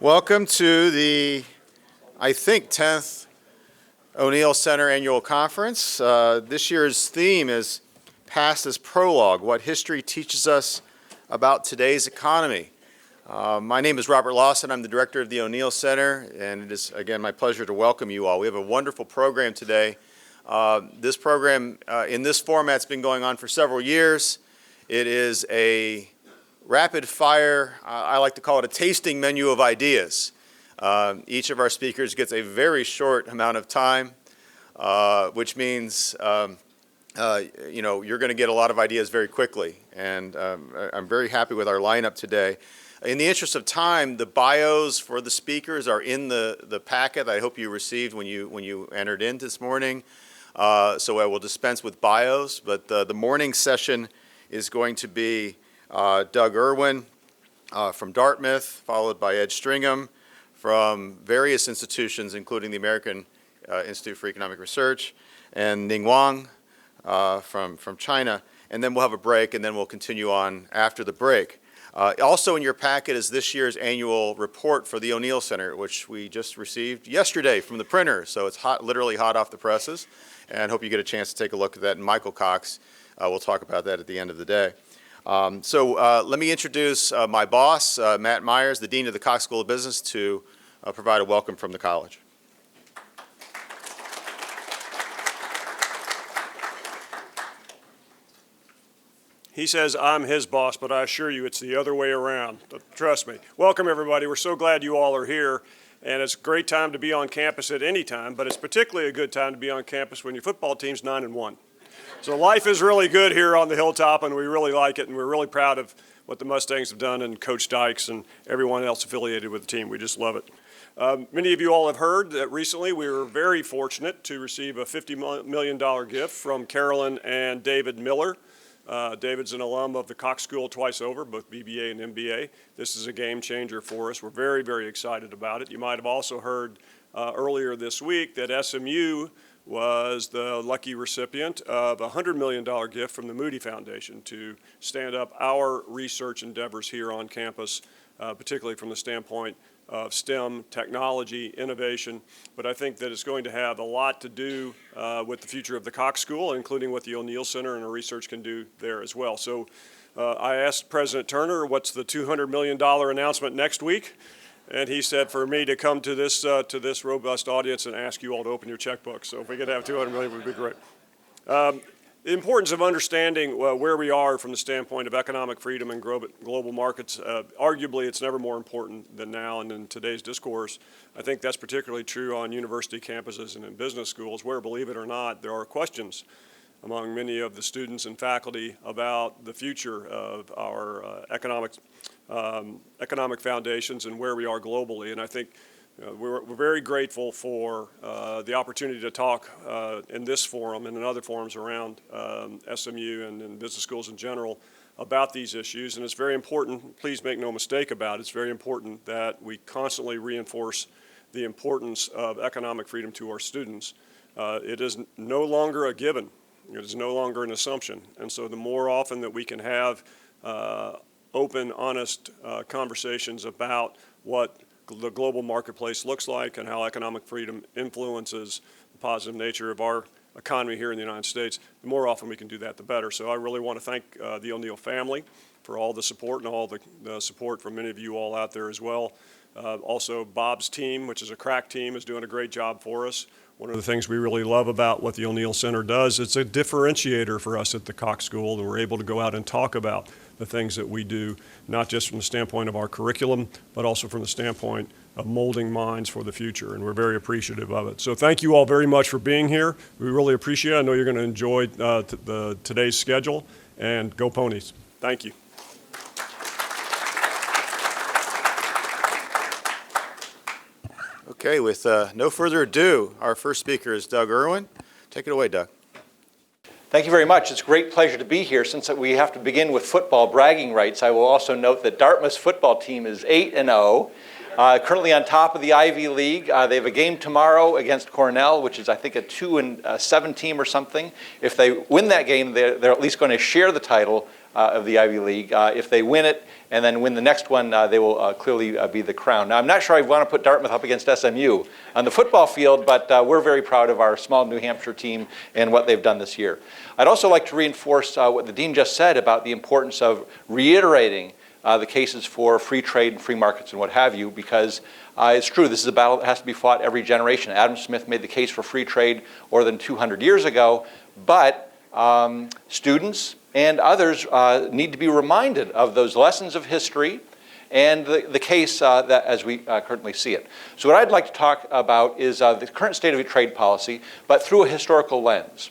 Welcome to the, I think, 10th O'Neill Center Annual Conference. This year's theme is Past as Prologue, What History Teaches Us About Today's Economy. My name is Robert Lawson. I'm the director of the O'Neill Center, and it is, again, my pleasure to welcome you all. We have a wonderful program today. This program, in this format, has been going on for several years. It is a rapid fire, I like to call it a tasting menu of ideas. Each of our speakers gets a very short amount of time, which means you're going to get a lot of ideas very quickly. And I'm very happy with our lineup today. In the interest of time, the bios for the speakers are in the packet I hope you received when you entered in this morning. So I will dispense with bios, but the morning session is going to be Doug Irwin from Dartmouth, followed by Ed Stringham from various institutions, including the American Institute for Economic Research, and Ning Wang from China. And then we'll have a break, and then we'll continue on after the break. Also in your packet is this year's annual report for the O'Neill Center, which we just received yesterday from the printer. So it's hot, literally hot off the presses, and hope you get a chance to take a look at that. And Michael Cox will talk about that at the end of the day. Let me introduce my boss, Matt Myers, the Dean of the Cox School of Business, to provide a welcome from the college. He says I'm his boss, but I assure you it's the other way around. Trust me. Welcome, everybody. We're so glad you all are here. And it's a great time to be on campus at any time, but it's particularly a good time to be on campus when your football team's 9-1. So life is really good here on the hilltop, and we really like it, and we're really proud of what the Mustangs have done and Coach Dykes and everyone else affiliated with the team. We just love it. Many of you all have heard that recently we were very fortunate to receive a $50 million gift from Carolyn and David Miller. David's an alum of the Cox School twice over, both BBA and MBA. This is a game changer for us. We're very, very excited about it. You might have also heard earlier this week that SMU was the lucky recipient of a $100 million gift from the Moody Foundation to stand up our research endeavors here on campus, particularly from the standpoint of STEM, technology, innovation. But I think that it's going to have a lot to do with the future of the Cox School, including what the O'Neill Center and our research can do there as well. So I asked President Turner, what's the $200 million announcement next week? And he said for me to come to this robust audience and ask you all to open your checkbook. So if we could have $200 million, it would be great. The importance of understanding where we are from the standpoint of economic freedom and global markets, arguably it's never more important than now and in today's discourse. I think that's particularly true on university campuses and in business schools where, believe it or not, there are questions among many of the students and faculty about the future of our economic foundations and where we are globally. And I think we're very grateful for the opportunity to talk in this forum and in other forums around SMU and in business schools in general about these issues. And it's very important, please make no mistake about it, it's very important that we constantly reinforce the importance of economic freedom to our students. It is no longer a given. It is no longer an assumption. And so the more often that we can have open, honest conversations about what the global marketplace looks like and how economic freedom influences the positive nature of our economy here in the United States, the more often we can do that, the better. So I really want to thank the O'Neill family for all the support and all the support from many of you all out there as well. Also, Bob's team, which is a crack team, is doing a great job for us. One of the things we really love about what the O'Neill Center does, it's a differentiator for us at the Cox School, that we're able to go out and talk about the things that we do, not just from the standpoint of our curriculum, but also from the standpoint of molding minds for the future, and we're very appreciative of it. So thank you all very much for being here. We really appreciate it. I know you're going to enjoy today's schedule, and go Ponies. Thank you. Okay, with no further ado, our first speaker is Doug Irwin. Take it away, Doug. Thank you very much. It's a great pleasure to be here. Since we have to begin with football bragging rights, I will also note that Dartmouth's football team is 8-0. Currently on top of the Ivy League. They have a game tomorrow against Cornell, which is, I think, a 2-7 team or something. If they win that game, they're at least going to share the title of the Ivy League. If they win it and then win the next one, they will clearly be the crown. Now, I'm not sure I want to put Dartmouth up against SMU on the football field, but we're very proud of our small New Hampshire team and what they've done this year. I'd also like to reinforce what the Dean just said about the importance of reiterating the cases for free trade and free markets and what have you, because it's true, this is a battle that has to be fought every generation. Adam Smith made the case for free trade more than 200 years ago, but students and others need to be reminded of those lessons of history and the case that as we currently see it. So what I'd like to talk about is the current state of trade policy, but through a historical lens.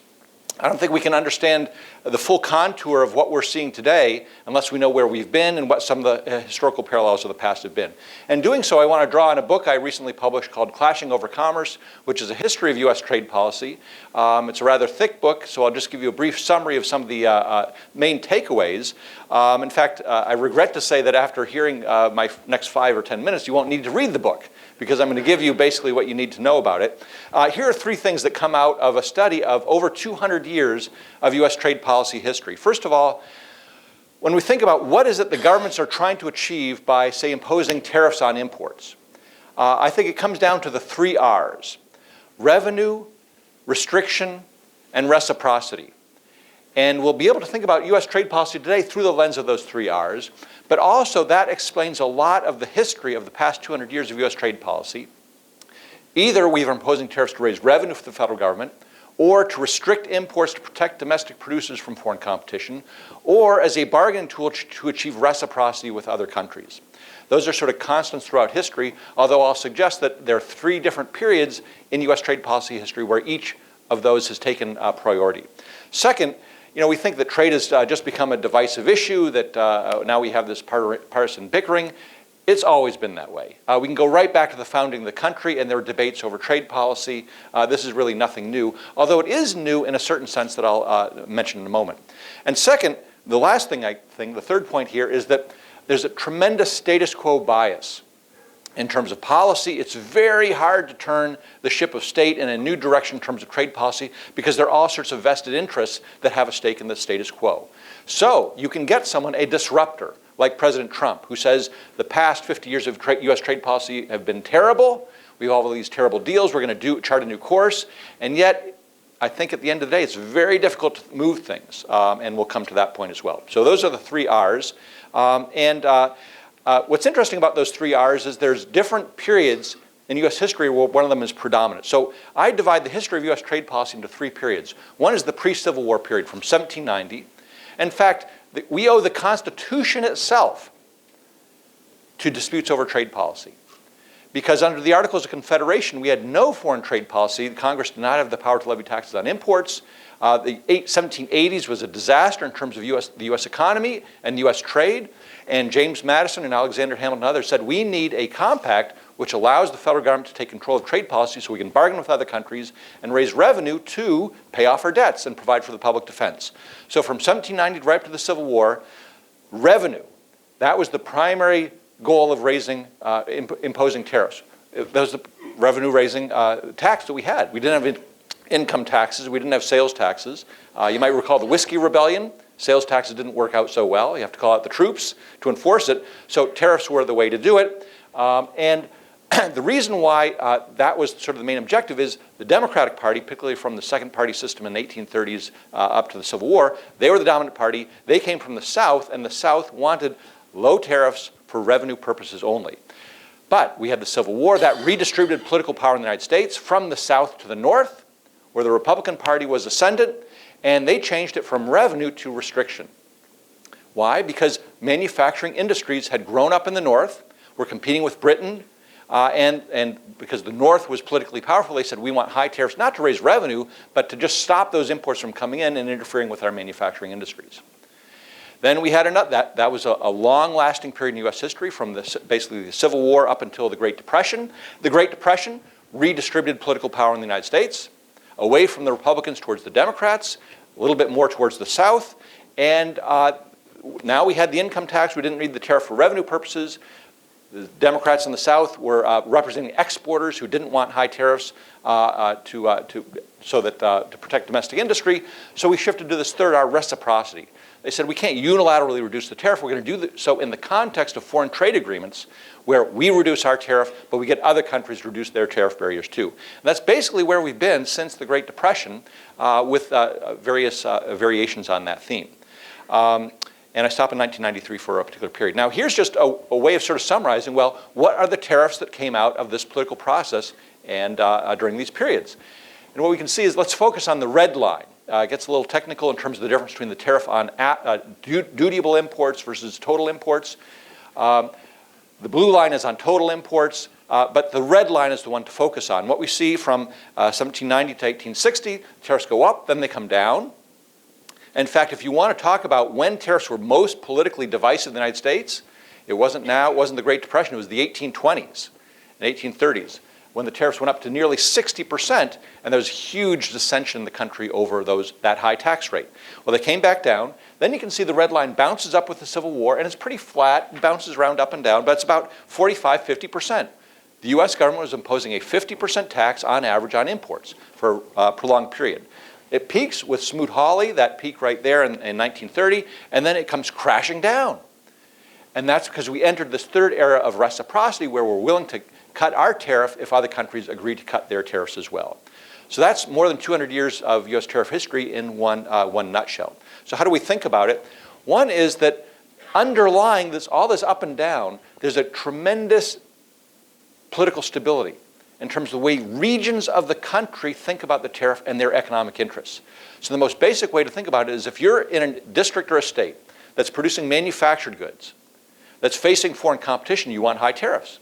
I don't think we can understand the full contour of what we're seeing today unless we know where we've been and what some of the historical parallels of the past have been. And doing so, I want to draw on a book I recently published called Clashing Over Commerce, which is a history of U.S. trade policy. It's a rather thick book, so I'll just give you a brief summary of some of the main takeaways. In fact, I regret to say that after hearing my next 5 or 10 minutes, you won't need to read the book, because I'm going to give you basically what you need to know about it. Here are 3 things that come out of a study of over 200 years of U.S. trade policy history. First of all, when we think about what is it the governments are trying to achieve by, say, imposing tariffs on imports, I think it comes down to the 3 R's: revenue, restriction, and reciprocity. And we'll be able to think about U.S. trade policy today through the lens of those 3 R's, but also that explains a lot of the history of the past 200 years of U.S. trade policy. Either we are imposing tariffs to raise revenue for the federal government, or to restrict imports to protect domestic producers from foreign competition, or as a bargaining tool to achieve reciprocity with other countries. Those are sort of constants throughout history, although I'll suggest that there are 3 different periods in U.S. trade policy history where each of those has taken priority. Second, we think that trade has just become a divisive issue, that now we have this partisan bickering. It's always been that way. We can go right back to the founding of the country, and there were debates over trade policy. This is really nothing new, although it is new in a certain sense that I'll mention in a moment. And second, the last thing the third point here is that there's a tremendous status quo bias. In terms of policy, it's very hard to turn the ship of state in a new direction in terms of trade policy, because there are all sorts of vested interests that have a stake in the status quo. So you can get someone, a disruptor, like President Trump, who says the past 50 years of U.S. trade policy have been terrible. We have all of these terrible deals. We're going to chart a new course. And yet, I think at the end of the day, it's very difficult to move things. And we'll come to that point as well. So those are the 3 R's. What's interesting about those 3 R's is there's different periods in U.S. history where one of them is predominant. So I divide the history of U.S. trade policy into 3 periods. One is the pre-Civil War period from 1790. In fact, we owe the Constitution itself to disputes over trade policy. Because under the Articles of Confederation, we had no foreign trade policy. Congress did not have the power to levy taxes on imports. The 1780s was a disaster in terms of the U.S. economy and U.S. trade. And James Madison and Alexander Hamilton and others said, we need a compact which allows the federal government to take control of trade policy so we can bargain with other countries and raise revenue to pay off our debts and provide for the public defense. So from 1790 right up to the Civil War, revenue, that was the primary goal of raising, imposing tariffs. That was the revenue-raising tax that we had. We didn't have income taxes. We didn't have sales taxes. You might recall the Whiskey Rebellion. Sales taxes didn't work out so well. You have to call out the troops to enforce it. So tariffs were the way to do it. And the reason why that was sort of the main objective is the Democratic Party, particularly from the second party system in the 1830s up to the Civil War, they were the dominant party. They came from the South, and the South wanted low tariffs for revenue purposes only. But we had the Civil War that redistributed political power in the United States from the South to the North, where the Republican Party was ascendant, and they changed it from revenue to restriction. Why? Because manufacturing industries had grown up in the North, were competing with Britain, and because the North was politically powerful, they said, we want high tariffs, not to raise revenue, but to just stop those imports from coming in and interfering with our manufacturing industries. Then we had another, that was a long-lasting period in U.S. history from basically the Civil War up until the Great Depression. The Great Depression redistributed political power in the United States, away from the Republicans towards the Democrats, a little bit more towards the South, and now we had the income tax. We didn't need the tariff for revenue purposes. The Democrats in the South were representing exporters who didn't want high tariffs to protect domestic industry. So we shifted to this third R, reciprocity. They said we can't unilaterally reduce the tariff. We're going to do so in the context of foreign trade agreements where we reduce our tariff, but we get other countries to reduce their tariff barriers too. And that's basically where we've been since the Great Depression with various variations on that theme. And I stopped in 1993 for a particular period. Now here's just a way of sort of summarizing, well, what are the tariffs that came out of this political process and during these periods? And what we can see is, let's focus on the red line. It gets a little technical in terms of the difference between the tariff on dutiable imports versus total imports. The blue line is on total imports, but the red line is the one to focus on. What we see from 1790 to 1860, tariffs go up, then they come down. In fact, if you want to talk about when tariffs were most politically divisive in the United States, it wasn't now, it wasn't the Great Depression, it was the 1820s and 1830s, when the tariffs went up to nearly 60%, and there was huge dissension in the country over that high tax rate. Well, they came back down. Then you can see the red line bounces up with the Civil War, and it's pretty flat, bounces around up and down, but it's about 45, 50%. The US government was imposing a 50% tax on average on imports for a prolonged period. It peaks with Smoot-Hawley, that peak right there in 1930, and then it comes crashing down. And that's because we entered this third era of reciprocity where we're willing to cut our tariff if other countries agree to cut their tariffs as well. So that's more than 200 years of US tariff history in one nutshell. So how do we think about it? One is that underlying all this up and down, there's a tremendous political stability in terms of the way regions of the country think about the tariff and their economic interests. So the most basic way to think about it is, if you're in a district or a state that's producing manufactured goods, that's facing foreign competition, you want high tariffs.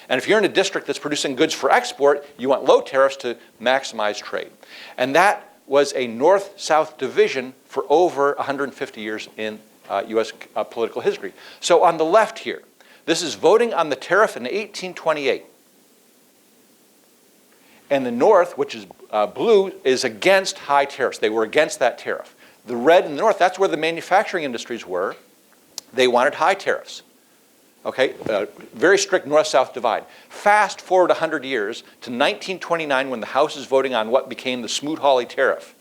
And if you're in a district that's producing goods for export, you want low tariffs to maximize trade. And that was a north-south division for over 150 years in US political history. So on the left here, this is voting on the tariff in 1828. And the North, which is blue, is against high tariffs. They were against that tariff. The red in the North, that's where the manufacturing industries were. They wanted high tariffs. Okay, very strict north-south divide. Fast forward 100 years to 1929, when the House is voting on what became the Smoot-Hawley tariff.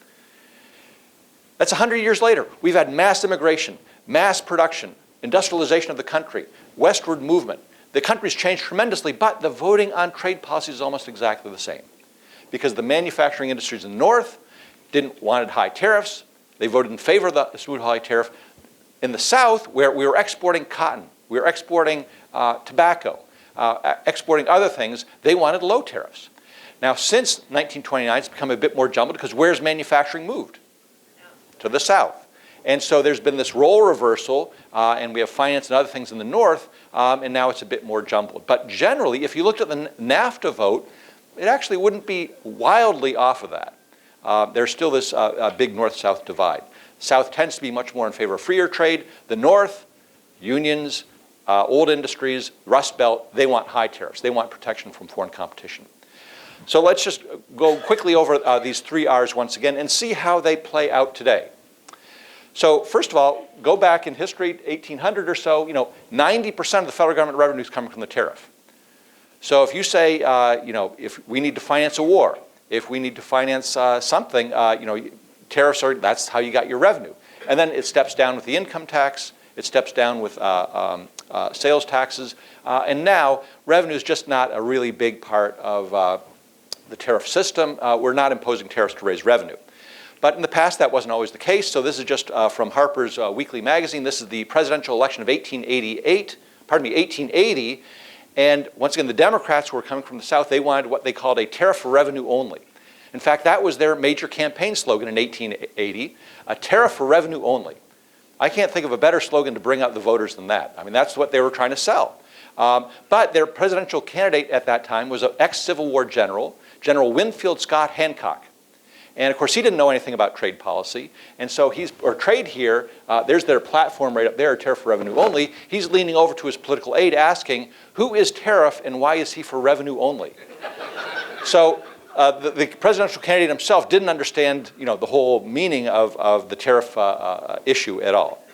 That's 100 years later. We've had mass immigration, mass production, industrialization of the country, westward movement. The country's changed tremendously, but the voting on trade policy is almost exactly the same. Because the manufacturing industries in the North wanted high tariffs. They voted in favor of the Smoot-Hawley tariff. In the South, where we were exporting cotton, we were exporting tobacco, exporting other things, they wanted low tariffs. Now, since 1929, it's become a bit more jumbled, because where's manufacturing moved? To the South. And so there's been this role reversal, and we have finance and other things in the North, and now it's a bit more jumbled. But generally, if you looked at the NAFTA vote, it actually wouldn't be wildly off of that. There's still this big north-south divide. South tends to be much more in favor of freer trade. The North, unions, old industries, Rust Belt, they want high tariffs. They want protection from foreign competition. So let's just go quickly over these three R's once again and see how they play out today. So first of all, go back in history, 1800 or so, 90% of the federal government revenue is coming from the tariff. So if you say, if we need to finance a war, if we need to finance something, tariffs that's how you got your revenue. And then it steps down with the income tax, it steps down with sales taxes, and now revenue is just not a really big part of the tariff system. We're not imposing tariffs to raise revenue. But in the past, that wasn't always the case. So this is just from Harper's Weekly Magazine. This is the presidential election of 1880. And once again, the Democrats who were coming from the South, they wanted what they called a tariff for revenue only. In fact, that was their major campaign slogan in 1880, a tariff for revenue only. I can't think of a better slogan to bring out the voters than that. I mean, that's what they were trying to sell. But their presidential candidate at that time was an ex-Civil War general, General Winfield Scott Hancock. And of course, he didn't know anything about trade policy. And so trade here, there's their platform right up there, tariff for revenue only. He's leaning over to his political aide asking, who is tariff and why is he for revenue only? So the presidential candidate himself didn't understand the whole meaning of the tariff issue at all.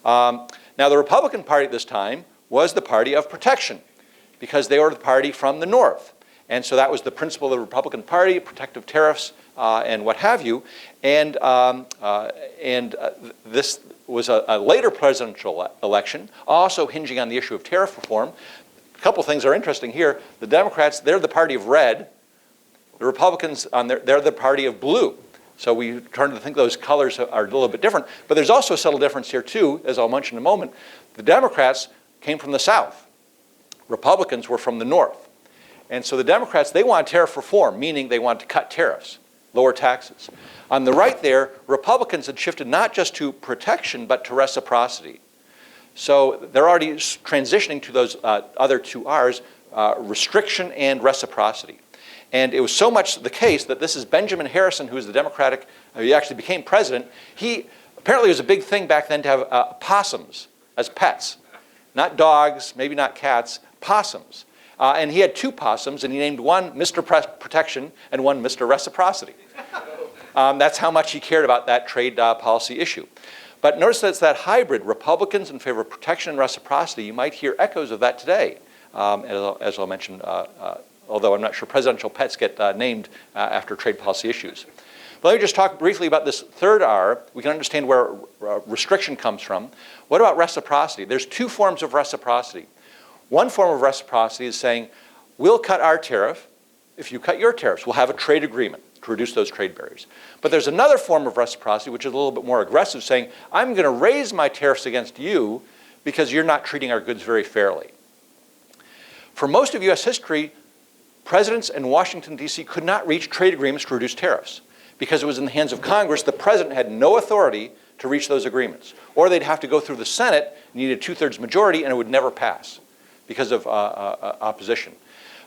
Now, the Republican Party at this time was the party of protection. because they were the party from the North. And so that was the principle of the Republican Party, protective tariffs and what have you. And this was a later presidential election, also hinging on the issue of tariff reform. A couple things are interesting here. The Democrats, they're the party of red. The Republicans, they're the party of blue. So we turn to think those colors are a little bit different. But there's also a subtle difference here, too, as I'll mention in a moment. The Democrats came from the South. Republicans were from the North. And so the Democrats, they wanted tariff reform, meaning they wanted to cut tariffs, lower taxes. On the right there, Republicans had shifted not just to protection, but to reciprocity. So they're already transitioning to those other two R's, restriction and reciprocity. And it was so much the case that this is Benjamin Harrison, who is the Democratic, he actually became president. Apparently it was a big thing back then to have possums as pets. Not dogs, maybe not cats, possums. And he had two possums, and he named one Mr. Protection and one Mr. Reciprocity. That's how much he cared about that trade policy issue. But notice that it's that hybrid, Republicans in favor of protection and reciprocity. You might hear echoes of that today, as I'll mention, although I'm not sure presidential pets get named after trade policy issues. But let me just talk briefly about this third R. We can understand where restriction comes from. What about reciprocity? There's two forms of reciprocity. One form of reciprocity is saying, we'll cut our tariff if you cut your tariffs. We'll have a trade agreement to reduce those trade barriers. But there's another form of reciprocity, which is a little bit more aggressive, saying, I'm going to raise my tariffs against you because you're not treating our goods very fairly. For most of US history, presidents in Washington, D.C. could not reach trade agreements to reduce tariffs because it was in the hands of Congress. The president had no authority to reach those agreements. Or they'd have to go through the Senate, needed a 2/3 majority, and it would never pass because of opposition.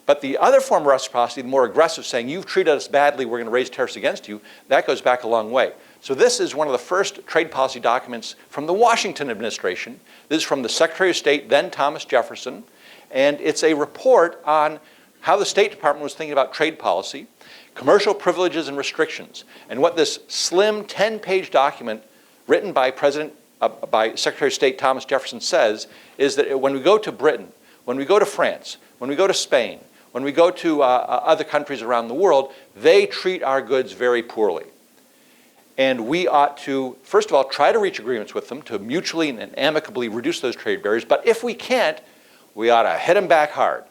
But the other form of reciprocity, the more aggressive, saying, you've treated us badly, we're going to raise tariffs against you, that goes back a long way. So this is one of the first trade policy documents from the Washington administration. This is from the Secretary of State, then Thomas Jefferson. And it's a report on how the State Department was thinking about trade policy, commercial privileges and restrictions. And what this slim 10-page document written by by Secretary of State Thomas Jefferson says is that when we go to Britain, when we go to France, when we go to Spain, when we go to other countries around the world, they treat our goods very poorly. And we ought to, first of all, try to reach agreements with them to mutually and amicably reduce those trade barriers. But if we can't, we ought to hit them back hard.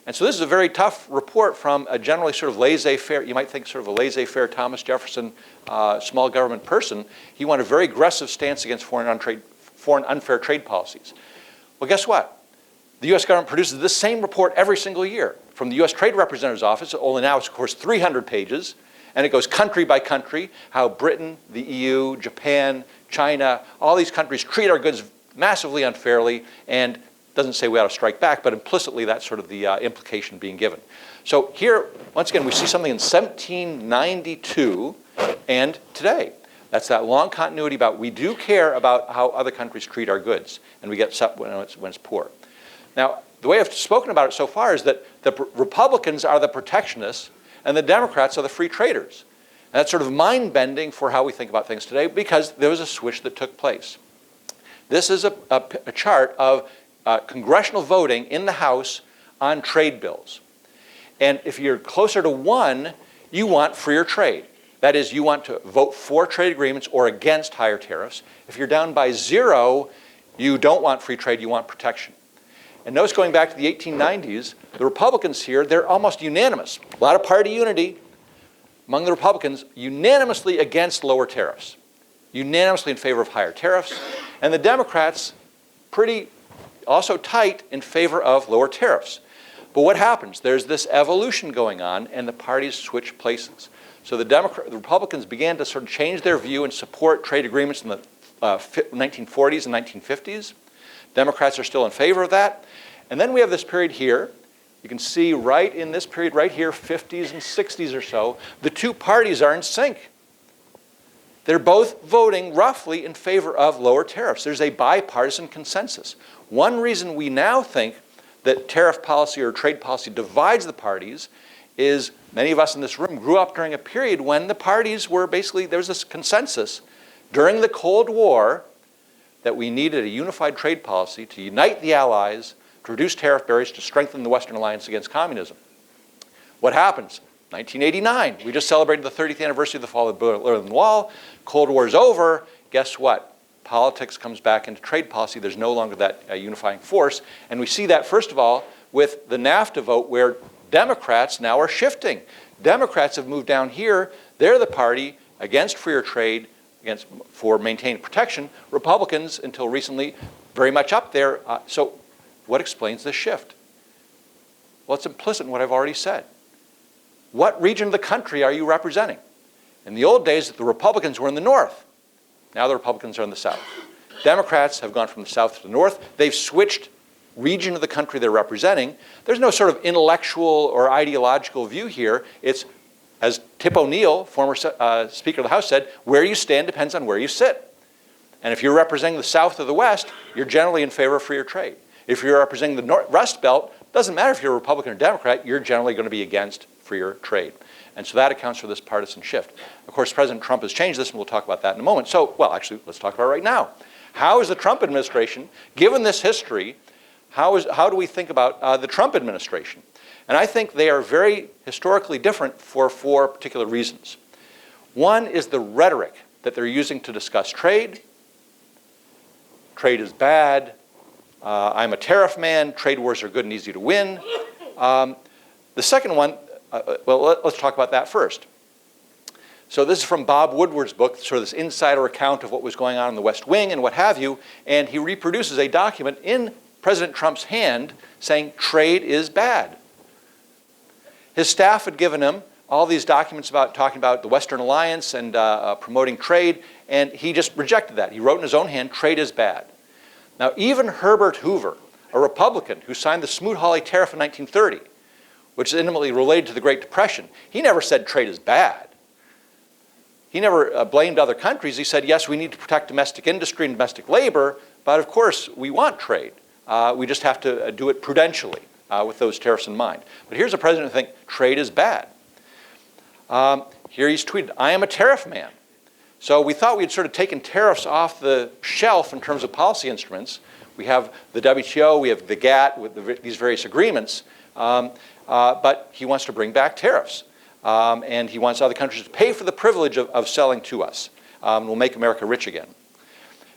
And so this is a very tough report from a generally sort of laissez-faire, you might think sort of a laissez-faire Thomas Jefferson small government person. He wanted a very aggressive stance against foreign unfair trade policies. Well, guess what? The US government produces this same report every single year from the US Trade Representative's office, only now it's of course 300 pages, and it goes country by country, how Britain, the EU, Japan, China, all these countries treat our goods massively unfairly, and doesn't say we ought to strike back, but implicitly that's sort of the implication being given. So here, once again, we see something in 1792 and today. That's that long continuity about we do care about how other countries treat our goods, and we get upset when it's poor. Now, the way I've spoken about it so far is that the Republicans are the protectionists and the Democrats are the free traders. And that's sort of mind-bending for how we think about things today because there was a switch that took place. This is a chart of congressional voting in the House on trade bills. And if you're closer to 1, you want freer trade. That is, you want to vote for trade agreements or against higher tariffs. If you're down by 0, you don't want free trade, you want protection. And notice going back to the 1890s, the Republicans here, they're almost unanimous. A lot of party unity among the Republicans, unanimously against lower tariffs, unanimously in favor of higher tariffs. And the Democrats, pretty also tight in favor of lower tariffs. But what happens? There's this evolution going on, and the parties switch places. So the Republicans began to sort of change their view and support trade agreements in the 1940s and 1950s. Democrats are still in favor of that. And then we have this period here. You can see right in this period right here, 50s and 60s or so, the two parties are in sync. They're both voting roughly in favor of lower tariffs. There's a bipartisan consensus. One reason we now think that tariff policy or trade policy divides the parties is many of us in this room grew up during a period when the parties were basically, there was this consensus during the Cold War that we needed a unified trade policy to unite the Allies to reduce tariff barriers to strengthen the Western alliance against communism. What happens? 1989, we just celebrated the 30th anniversary of the fall of the Berlin Wall. Cold War is over. Guess what? Politics comes back into trade policy. There's no longer that unifying force. And we see that, first of all, with the NAFTA vote, where Democrats now are shifting. Democrats have moved down here. They're the party against freer trade, for maintaining protection. Republicans, until recently, very much up there. So what explains this shift? Well, it's implicit in what I've already said. What region of the country are you representing? In the old days, the Republicans were in the north. Now the Republicans are in the south. Democrats have gone from the south to the north. They've switched region of the country they're representing. There's no sort of intellectual or ideological view here. It's, as Tip O'Neill, former Speaker of the House, said, where you stand depends on where you sit. And if you're representing the South or the West, you're generally in favor of freer trade. If you're representing the Rust Belt, doesn't matter if you're a Republican or Democrat, you're generally going to be against freer trade. And so that accounts for this partisan shift. Of course, President Trump has changed this, and we'll talk about that in a moment. So, well, actually, let's talk about it right now. How is the Trump administration, given this history, how do we think about the Trump administration? And I think they are very historically different for 4 particular reasons. One is the rhetoric that they're using to discuss trade. Trade is bad. I'm a tariff man. Trade wars are good and easy to win. The second one, well, let's talk about that first. So this is from Bob Woodward's book, sort of this insider account of what was going on in the West Wing and what have you. And he reproduces a document in President Trump's hand saying trade is bad. His staff had given him all these documents about talking about the Western Alliance and promoting trade, and he just rejected that. He wrote in his own hand, trade is bad. Now, even Herbert Hoover, a Republican who signed the Smoot-Hawley Tariff in 1930, which is intimately related to the Great Depression, he never said trade is bad. He never blamed other countries. He said, yes, we need to protect domestic industry and domestic labor, but of course, we want trade. We just have to do it prudentially with those tariffs in mind. But here's a president who thinks trade is bad. Here he's tweeted, I am a tariff man. So we thought we had sort of taken tariffs off the shelf in terms of policy instruments. We have the WTO, we have the GATT with these various agreements, but he wants to bring back tariffs. And he wants other countries to pay for the privilege of selling to us. We'll make America rich again.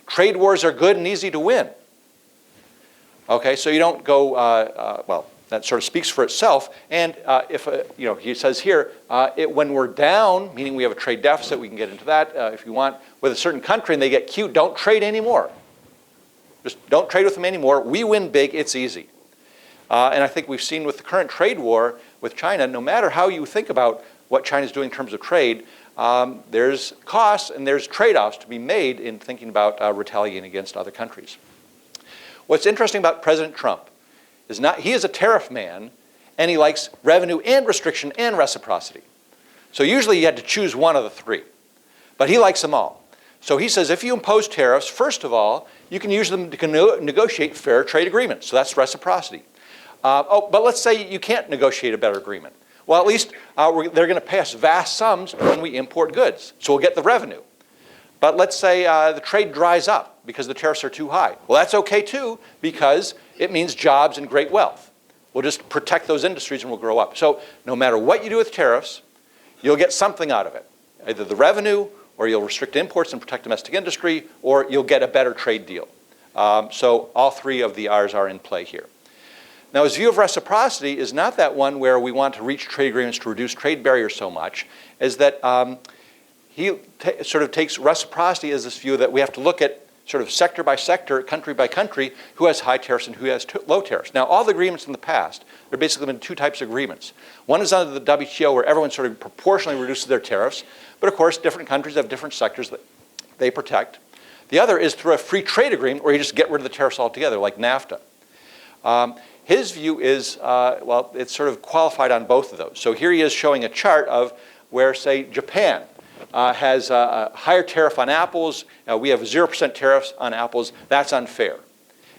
Trade wars are good and easy to win. Okay, so you don't go, well, that sort of speaks for itself. And if, he says here, when we're down, meaning we have a trade deficit, we can get into that if you want, with a certain country and they get cute, don't trade anymore. Just don't trade with them anymore. We win big, it's easy. And I think we've seen with the current trade war with China, no matter how you think about what China's doing in terms of trade, there's costs and there's trade-offs to be made in thinking about retaliating against other countries. What's interesting about President Trump is he is a tariff man, and he likes revenue and restriction and reciprocity. So usually you had to choose one of the 3, but he likes them all. So he says if you impose tariffs, first of all, you can use them to negotiate fair trade agreements. So that's reciprocity. But let's say you can't negotiate a better agreement. Well, at least they're going to pay us vast sums when we import goods, so we'll get the revenue. But let's say the trade dries up because the tariffs are too high. Well, that's okay too, because it means jobs and great wealth. We'll just protect those industries and we'll grow up. So no matter what you do with tariffs, you'll get something out of it. Either the revenue, or you'll restrict imports and protect domestic industry, or you'll get a better trade deal. So all 3 of the R's are in play here. Now, his view of reciprocity is not that one where we want to reach trade agreements to reduce trade barriers so much, is that he sort of takes reciprocity as this view that we have to look at sort of sector by sector, country by country, who has high tariffs and who has low tariffs. Now, all the agreements in the past, there have basically been 2 types of agreements. One is under the WTO, where everyone sort of proportionally reduces their tariffs, but of course, different countries have different sectors that they protect. The other is through a free trade agreement, where you just get rid of the tariffs altogether, like NAFTA. His view is, well, it's sort of qualified on both of those. So here he is showing a chart of where, say, Japan has a higher tariff on apples. We have 0% tariffs on apples. That's unfair.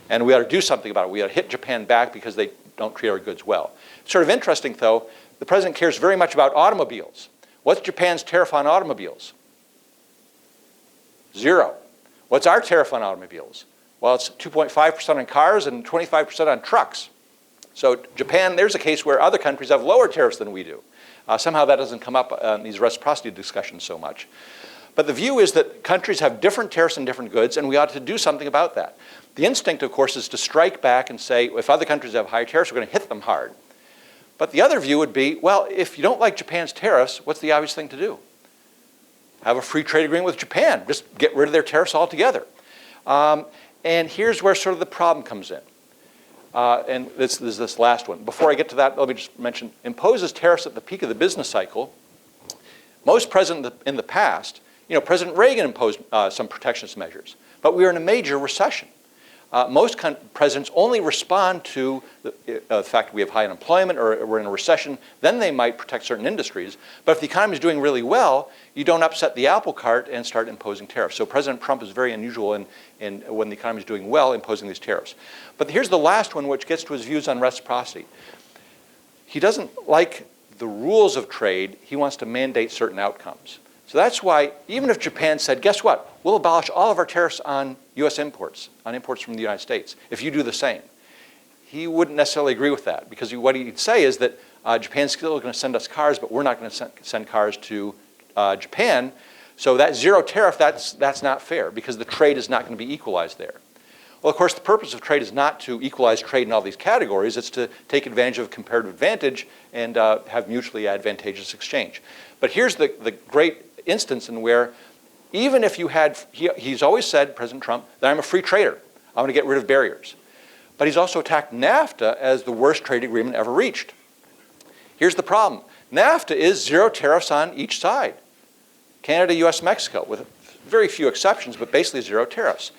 And we ought to do something about it. We ought to hit Japan back because they don't treat our goods well. Sort of interesting, though, the president cares very much about automobiles. What's Japan's tariff on automobiles? 0. What's our tariff on automobiles? Well, it's 2.5% on cars and 25% on trucks. So Japan, there's a case where other countries have lower tariffs than we do. Somehow that doesn't come up in these reciprocity discussions so much. But the view is that countries have different tariffs on different goods, and we ought to do something about that. The instinct, of course, is to strike back and say, if other countries have higher tariffs, we're going to hit them hard. But the other view would be, well, if you don't like Japan's tariffs, what's the obvious thing to do? Have a free trade agreement with Japan. Just get rid of their tariffs altogether. And here's where sort of the problem comes in. And this is this last one. Before I get to that, let me just mention, imposes tariffs at the peak of the business cycle. Most presidents in the past, President Reagan imposed some protectionist measures, but we were in a major recession. Most presidents only respond to the fact we have high unemployment or we're in a recession, then they might protect certain industries. But if the economy is doing really well, you don't upset the apple cart and start imposing tariffs. So President Trump is very unusual in when the economy is doing well, imposing these tariffs. But here's the last one, which gets to his views on reciprocity. He doesn't like the rules of trade. He wants to mandate certain outcomes. So that's why, even if Japan said, guess what? We'll abolish all of our tariffs on US imports, on imports from the United States, if you do the same. He wouldn't necessarily agree with that, because what he'd say is that Japan's still going to send us cars, but we're not going to send cars to Japan. So that zero tariff, that's not fair, because the trade is not going to be equalized there. Well, of course, the purpose of trade is not to equalize trade in all these categories. It's to take advantage of comparative advantage and have mutually advantageous exchange. But here's the great instance in where even if you had, he's always said, President Trump, that I'm a free trader. I'm going to get rid of barriers. But he's also attacked NAFTA as the worst trade agreement ever reached. Here's the problem. NAFTA is zero tariffs on each side. Canada, US, Mexico, with very few exceptions, but basically zero tariffs.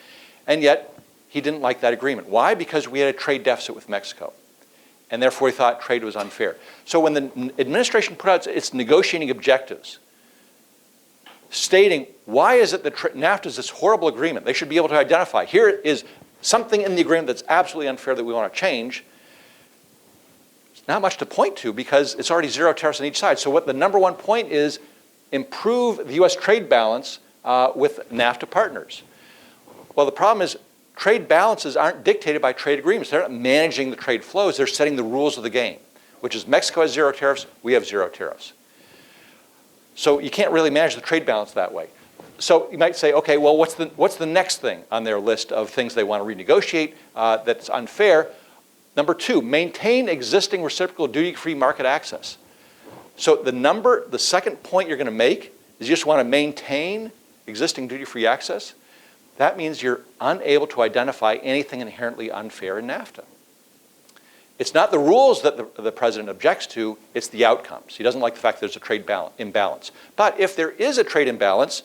And yet, he didn't like that agreement. Why? Because we had a trade deficit with Mexico. And therefore, he thought trade was unfair. So when the administration put out its negotiating objectives, stating why is it that NAFTA is this horrible agreement, they should be able to identify, here is something in the agreement that's absolutely unfair that we want to change. It's not much to point to because it's already zero tariffs on each side. So what the number one point is, improve the US trade balance with NAFTA partners. Well, the problem is trade balances aren't dictated by trade agreements. They're not managing the trade flows. They're setting the rules of the game, which is Mexico has zero tariffs, we have zero tariffs. So you can't really manage the trade balance that way. So you might say, okay, well, what's the next thing on their list of things they want to renegotiate that's unfair? Number two, maintain existing reciprocal duty-free market access. So the second point you're going to make is you just want to maintain existing duty-free access. That means you're unable to identify anything inherently unfair in NAFTA. It's not the rules that the president objects to, it's the outcomes. He doesn't like the fact that there's a trade imbalance. But if there is a trade imbalance,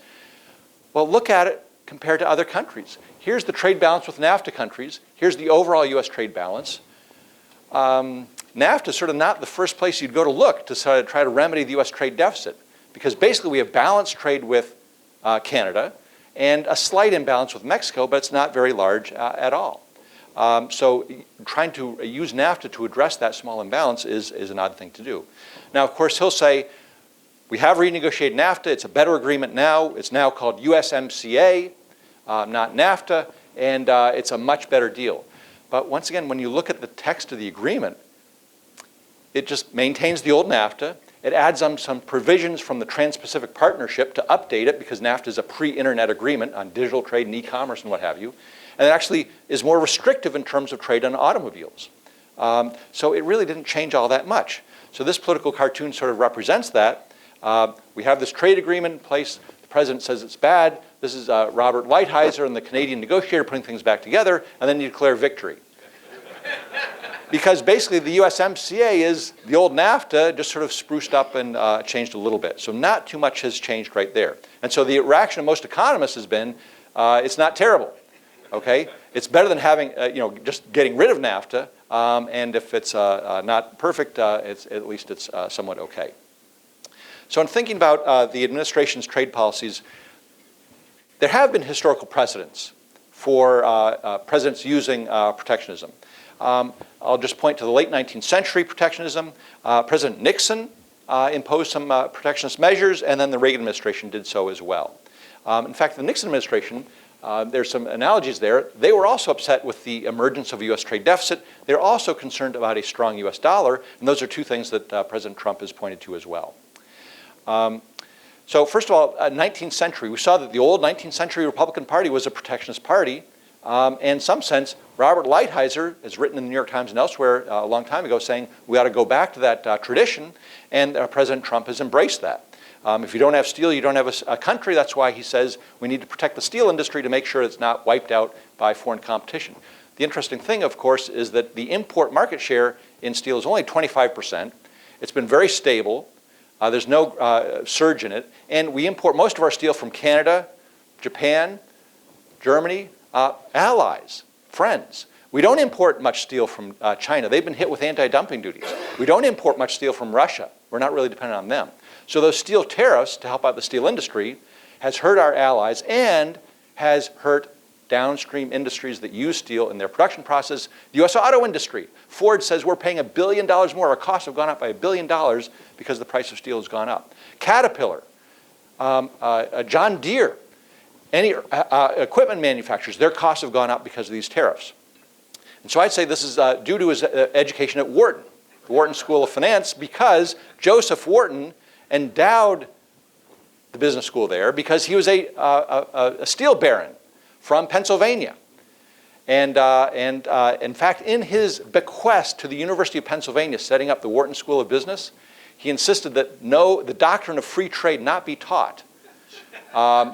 well, look at it compared to other countries. Here's the trade balance with NAFTA countries. Here's the overall US trade balance. NAFTA is sort of not the first place you'd go to look to sort of try to remedy the US trade deficit, because basically we have balanced trade with Canada and a slight imbalance with Mexico, but it's not very large at all. So trying to use NAFTA to address that small imbalance is an odd thing to do. Now, of course, he'll say, we have renegotiated NAFTA. It's a better agreement now. It's now called USMCA, not NAFTA, and it's a much better deal. But once again, when you look at the text of the agreement, it just maintains the old NAFTA. It adds on some provisions from the Trans-Pacific Partnership to update it, because NAFTA is a pre-internet agreement on digital trade and e-commerce and what have you. And it actually is more restrictive in terms of trade on automobiles. So it really didn't change all that much. So this political cartoon sort of represents that. We have this trade agreement in place. The president says it's bad. This is Robert Lighthizer and the Canadian negotiator putting things back together, and then you declare victory. Because basically the USMCA is the old NAFTA, just sort of spruced up and changed a little bit. So not too much has changed right there. And so the reaction of most economists has been, it's not terrible. Okay, it's better than having, just getting rid of NAFTA, and if it's not perfect, at least it's somewhat okay. So in thinking about the administration's trade policies, there have been historical precedents for presidents using protectionism. I'll just point to the late 19th century protectionism. President Nixon imposed some protectionist measures, and then the Reagan administration did so as well. In fact, the Nixon administration there's some analogies there. They were also upset with the emergence of a U.S. trade deficit. They're also concerned about a strong U.S. dollar, and those are two things that President Trump has pointed to as well. So first of all, 19th century, we saw that the old 19th century Republican Party was a protectionist party. In some sense, Robert Lighthizer has written in the New York Times and elsewhere a long time ago saying we ought to go back to that tradition, and President Trump has embraced that. If you don't have steel, you don't have a country. That's why he says we need to protect the steel industry to make sure it's not wiped out by foreign competition. The interesting thing, of course, is that the import market share in steel is only 25%. It's been very stable. There's no surge in it. And we import most of our steel from Canada, Japan, Germany, allies, friends. We don't import much steel from China. They've been hit with anti-dumping duties. We don't import much steel from Russia. We're not really dependent on them. So those steel tariffs to help out the steel industry has hurt our allies and has hurt downstream industries that use steel in their production process. The U.S. auto industry. Ford says we're paying $1 billion more. Our costs have gone up by $1 billion because the price of steel has gone up. Caterpillar, John Deere, any equipment manufacturers, their costs have gone up because of these tariffs. And so I'd say this is due to his education at Wharton, the Wharton School of Finance, because Joseph Wharton endowed the business school there because he was a steel baron from Pennsylvania. And in fact, in his bequest to the University of Pennsylvania setting up the Wharton School of Business, he insisted that the doctrine of free trade not be taught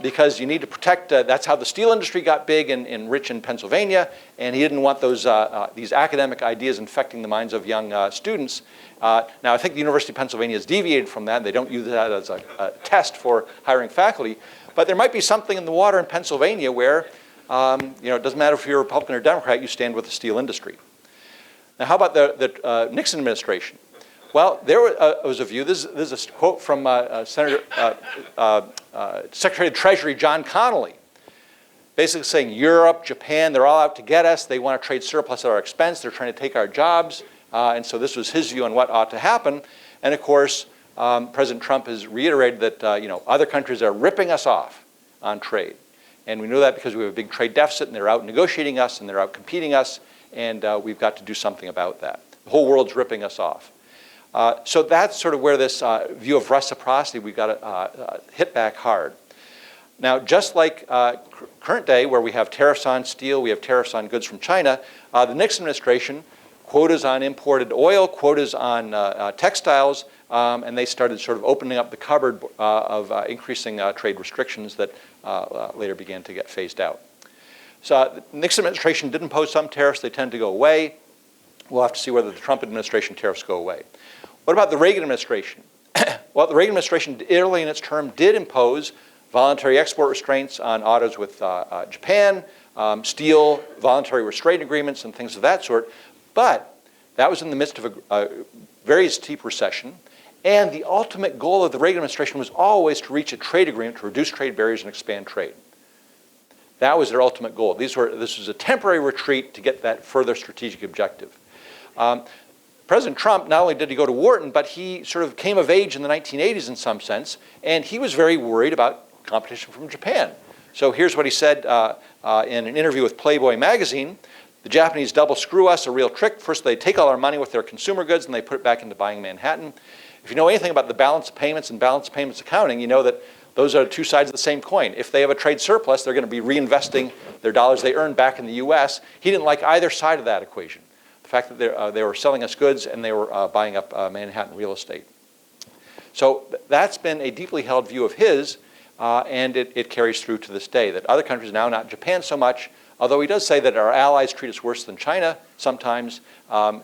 because you need to protect, that's how the steel industry got big and rich in Pennsylvania, and he didn't want these academic ideas infecting the minds of young students. Now, I think the University of Pennsylvania has deviated from that. They don't use that as a test for hiring faculty. But there might be something in the water in Pennsylvania where it doesn't matter if you're a Republican or Democrat, you stand with the steel industry. Now, how about the Nixon administration? Well, there was a view. This is a quote from Secretary of Treasury John Connally, basically saying Europe, Japan, they're all out to get us. They want to trade surplus at our expense. They're trying to take our jobs. And so this was his view on what ought to happen. And of course, President Trump has reiterated that other countries are ripping us off on trade. And we know that because we have a big trade deficit and they're out negotiating us and they're out competing us. And we've got to do something about that. The whole world's ripping us off. So that's sort of where this view of reciprocity, we've got to hit back hard. Now, just like current day where we have tariffs on steel, we have tariffs on goods from China, the Nixon administration, quotas on imported oil, quotas on textiles, and they started sort of opening up the cupboard of increasing trade restrictions that later began to get phased out. So the Nixon administration did impose some tariffs. They tend to go away. We'll have to see whether the Trump administration tariffs go away. What about the Reagan administration? Well, the Reagan administration early in its term did impose voluntary export restraints on autos with Japan, steel, voluntary restraint agreements, and things of that sort. But that was in the midst of a very steep recession. And the ultimate goal of the Reagan administration was always to reach a trade agreement to reduce trade barriers and expand trade. That was their ultimate goal. This was a temporary retreat to get that further strategic objective. President Trump, not only did he go to Wharton, but he sort of came of age in the 1980s in some sense, and he was very worried about competition from Japan. So here's what he said in an interview with Playboy magazine. The Japanese double screw us, a real trick. First, they take all our money with their consumer goods, and they put it back into buying Manhattan. If you know anything about the balance of payments and balance of payments accounting, you know that those are two sides of the same coin. If they have a trade surplus, they're going to be reinvesting their dollars they earned back in the U.S. He didn't like either side of that equation. The fact that they were selling us goods and they were buying up Manhattan real estate. So that's been a deeply held view of his, and it carries through to this day, that other countries now, not Japan so much, although he does say that our allies treat us worse than China sometimes.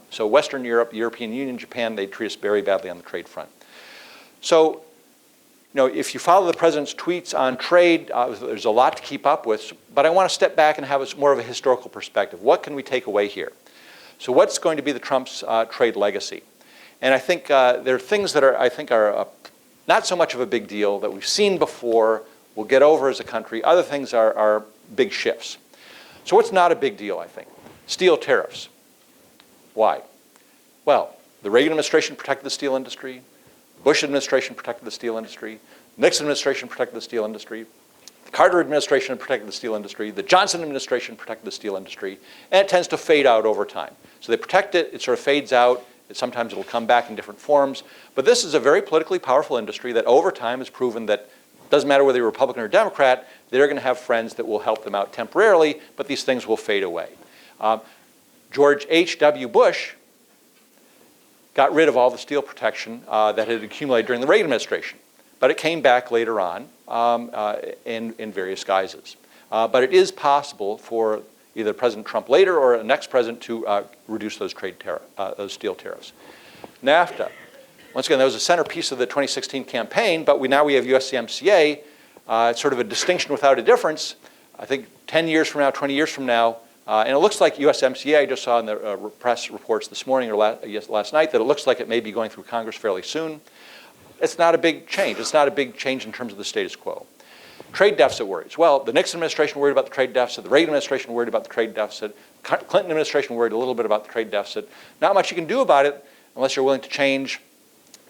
So Western Europe, the European Union, Japan, they treat us very badly on the trade front. So if you follow the president's tweets on trade, there's a lot to keep up with, but I want to step back and have more of a historical perspective. What can we take away here? So what's going to be the Trump's trade legacy? And I think there are things that are not so much of a big deal that we've seen before, we'll get over as a country. Other things are big shifts. So what's not a big deal, I think? Steel tariffs. Why? Well, the Reagan administration protected the steel industry. Bush administration protected the steel industry. Nixon administration protected the steel industry. Carter administration protected the steel industry. The Johnson administration protected the steel industry. And it tends to fade out over time. So they protect it. It sort of fades out. Sometimes it'll come back in different forms. But this is a very politically powerful industry that over time has proven that it doesn't matter whether you're Republican or Democrat, they're going to have friends that will help them out temporarily, but these things will fade away. George H.W. Bush got rid of all the steel protection that had accumulated during the Reagan administration. But it came back later on in various guises. But it is possible for either President Trump later or a next president to reduce those those steel tariffs. NAFTA. Once again, that was a centerpiece of the 2016 campaign, but now we have USMCA. It's sort of a distinction without a difference. I think 10 years from now, 20 years from now, and it looks like USMCA, I just saw in the press reports this morning or last night that it looks like it may be going through Congress fairly soon. It's not a big change. It's not a big change in terms of the status quo. Trade deficit worries. Well, the Nixon administration worried about the trade deficit. The Reagan administration worried about the trade deficit. Clinton administration worried a little bit about the trade deficit. Not much you can do about it unless you're willing to change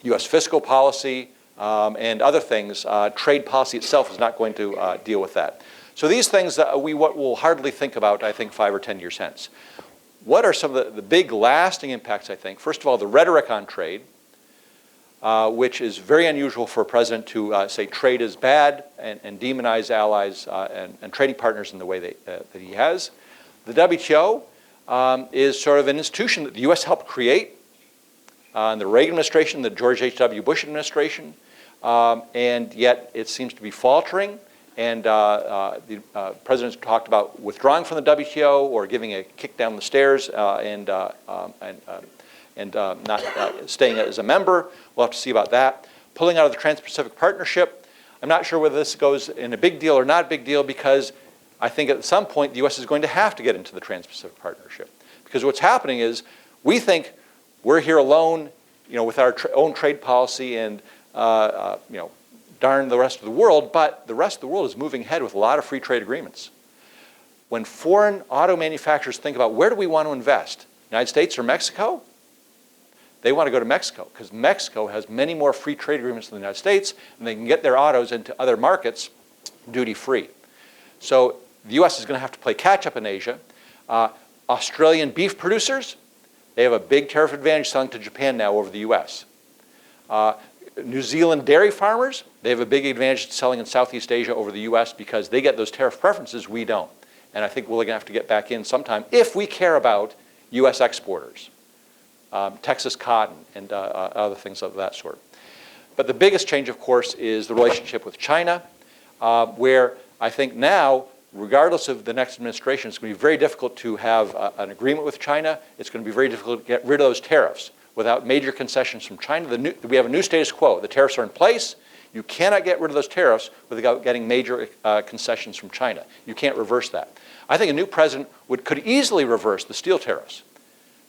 U.S. fiscal policy and other things. Trade policy itself is not going to deal with that. So these things we will hardly think about, I think, 5 or 10 years hence. What are some of the big lasting impacts, I think? First of all, the rhetoric on trade, which is very unusual for a president to say trade is bad and demonize allies and trading partners in the way that he has. The WTO is sort of an institution that the U.S. helped create in the Reagan administration, the George H.W. Bush administration, and yet it seems to be faltering. And the president's talked about withdrawing from the WTO or giving a kick down the stairs and not staying as a member. We'll have to see about that. Pulling out of the Trans-Pacific Partnership. I'm not sure whether this goes in a big deal or not a big deal because I think at some point the U.S. is going to have to get into the Trans-Pacific Partnership. Because what's happening is we think we're here alone, with our own trade policy and, darn the rest of the world, but the rest of the world is moving ahead with a lot of free trade agreements. When foreign auto manufacturers think about where do we want to invest, United States or Mexico? They want to go to Mexico because Mexico has many more free trade agreements than the United States, and they can get their autos into other markets duty-free. So the U.S. is going to have to play catch-up in Asia. Australian beef producers, they have a big tariff advantage selling to Japan now over the U.S. New Zealand dairy farmers, they have a big advantage selling in Southeast Asia over the U.S. because they get those tariff preferences, we don't. And I think we're going to have to get back in sometime if we care about U.S. exporters. Texas cotton and other things of that sort. But the biggest change, of course, is the relationship with China, where I think now, regardless of the next administration, it's going to be very difficult to have an agreement with China. It's going to be very difficult to get rid of those tariffs without major concessions from China. We have a new status quo. The tariffs are in place. You cannot get rid of those tariffs without getting major concessions from China. You can't reverse that. I think a new president could easily reverse the steel tariffs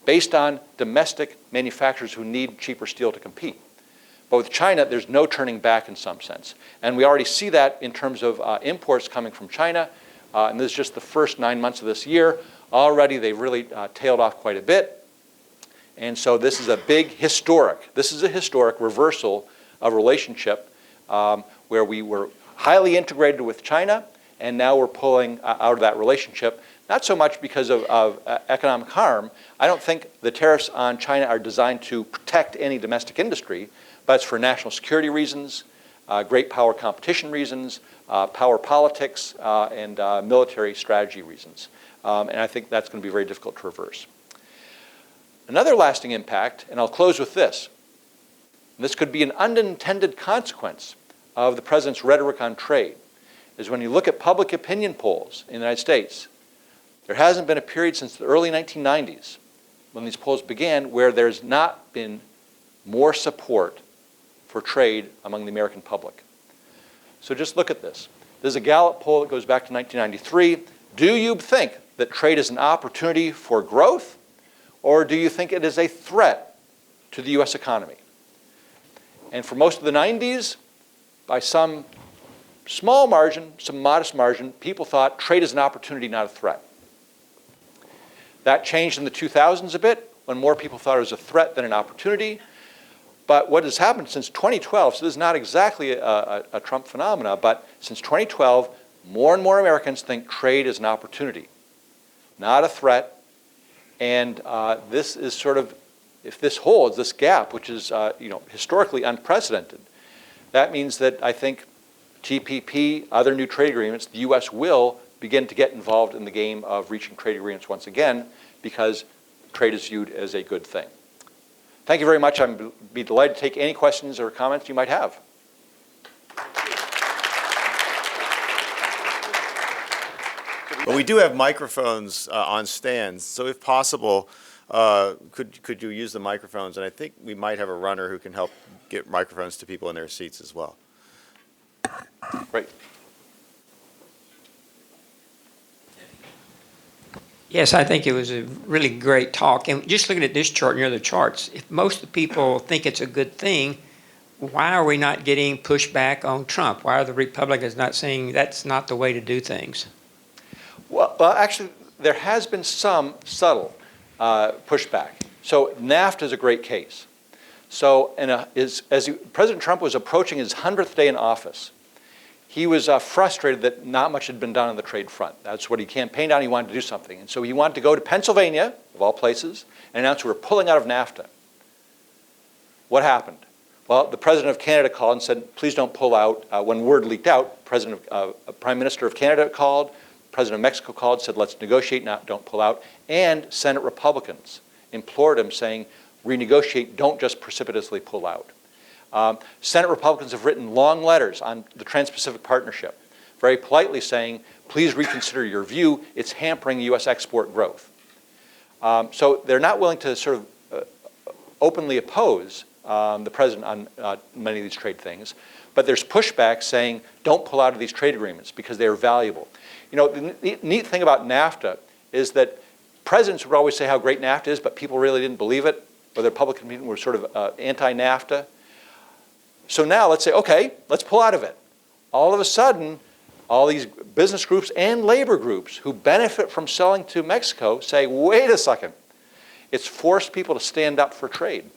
based on domestic manufacturers who need cheaper steel to compete. But with China, there's no turning back in some sense. And we already see that in terms of imports coming from China. And this is just the first 9 months of this year. Already they've really tailed off quite a bit. And so this is a historic reversal of relationship where we were highly integrated with China, and now we're pulling out of that relationship. Not so much because of economic harm. I don't think the tariffs on China are designed to protect any domestic industry, but it's for national security reasons, great power competition reasons, power politics, and military strategy reasons. And I think that's going to be very difficult to reverse. Another lasting impact, and I'll close with this. This could be an unintended consequence of the president's rhetoric on trade, is when you look at public opinion polls in the United States, there hasn't been a period since the early 1990s, when these polls began, where there's not been more support for trade among the American public. So just look at this. There's a Gallup poll that goes back to 1993. Do you think that trade is an opportunity for growth, or do you think it is a threat to the U.S. economy? And for most of the 90s, by some small margin, some modest margin, people thought trade is an opportunity, not a threat. That changed in the 2000s a bit, when more people thought it was a threat than an opportunity. But what has happened since 2012, so this is not exactly a Trump phenomena, but since 2012, more and more Americans think trade is an opportunity, not a threat. And this is sort of, if this holds, this gap, which is historically unprecedented, that means that I think TPP, other new trade agreements, the U.S. will begin to get involved in the game of reaching trade agreements once again, because trade is viewed as a good thing. Thank you very much. I'd be delighted to take any questions or comments you might have. Well, we do have microphones on stands, so if possible, could you use the microphones? And I think we might have a runner who can help get microphones to people in their seats as well. Great. Yes, I think it was a really great talk. And just looking at this chart and your other charts, if most of the people think it's a good thing, why are we not getting pushback on Trump? Why are the Republicans not saying that's not the way to do things? Well, actually, there has been some subtle pushback. So NAFTA is a great case. So President Trump was approaching his 100th day in office, he was frustrated that not much had been done on the trade front. That's what he campaigned on. He wanted to do something. And so he wanted to go to Pennsylvania, of all places, and announce we're pulling out of NAFTA. What happened? Well, the President of Canada called and said, please don't pull out. When word leaked out, Prime Minister of Canada called, President of Mexico called, said, let's negotiate, don't pull out. And Senate Republicans implored him, saying, renegotiate, don't just precipitously pull out. Senate Republicans have written long letters on the Trans-Pacific Partnership, very politely saying, please reconsider your view. It's hampering U.S. export growth. So they're not willing to sort of openly oppose the president on many of these trade things. But there's pushback saying, don't pull out of these trade agreements because they are valuable. You know, the neat thing about NAFTA is that presidents would always say how great NAFTA is, but people really didn't believe it, or the Republican people were sort of anti-NAFTA. So now let's say, okay, let's pull out of it. All of a sudden, all these business groups and labor groups who benefit from selling to Mexico say, wait a second. It's forced people to stand up for trade